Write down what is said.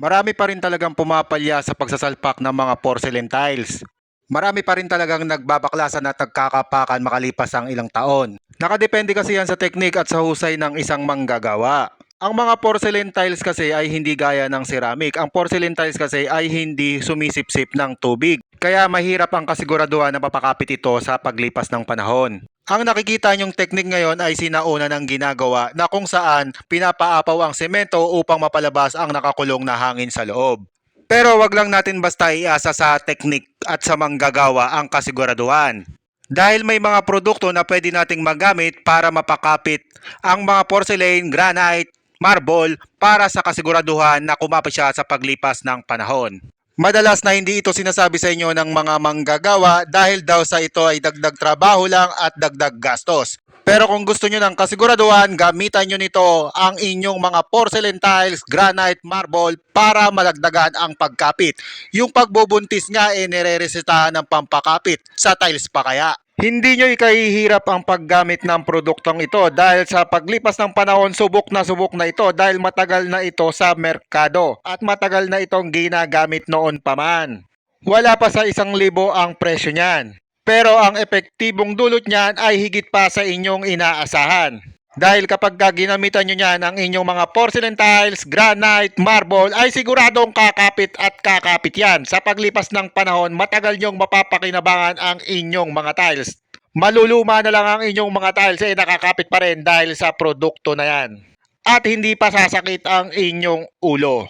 Marami pa rin talagang pumapalya sa pagsasalpak ng mga porcelain tiles. Marami pa rin talagang nagbabaklasan at nagkakapakan makalipas ang ilang taon. Nakadepende kasi yan sa teknik at sa husay ng isang manggagawa. Ang mga porcelain tiles kasi ay hindi gaya ng ceramic. Ang porcelain tiles kasi ay hindi sumisipsip ng tubig. Kaya mahirap ang kasiguraduhan na mapakapit ito sa paglipas ng panahon. Ang nakikita nyong teknik ngayon ay sinauna ng ginagawa na kung saan pinapaapaw ang semento upang mapalabas ang nakakulong na hangin sa loob. Pero wag lang natin basta iasa sa teknik at sa manggagawa ang kasiguraduhan. Dahil may mga produkto na pwede nating magamit para mapakapit ang mga porcelain, granite, marble para sa kasiguraduhan na kumapit siya sa paglipas ng panahon. Madalas na hindi ito sinasabi sa inyo ng mga manggagawa dahil daw sa ito ay dagdag trabaho lang at dagdag gastos. Pero kung gusto nyo ng kasiguraduhan, gamitan nyo nito ang inyong mga porcelain tiles, granite, marble para malagdagan ang pagkapit. Yung pagbubuntis nga nire-resetahan ng pampakapit sa tiles pa kaya. Hindi nyo ikahihirap ang paggamit ng produktong ito dahil sa paglipas ng panahon subok na ito dahil matagal na ito sa merkado at matagal na itong ginagamit noon pa man. Wala pa sa 1,000 ang presyo niyan. Pero ang epektibong dulot niyan ay higit pa sa inyong inaasahan. Dahil kapag ginamitan nyo niyan ang inyong mga porcelain tiles, granite, marble ay siguradong kakapit at kakapit yan. Sa paglipas ng panahon, matagal nyong mapapakinabangan ang inyong mga tiles. Maluluma na lang ang inyong mga tiles nakakapit pa rin dahil sa produkto na yan. At hindi pa sasakit ang inyong ulo.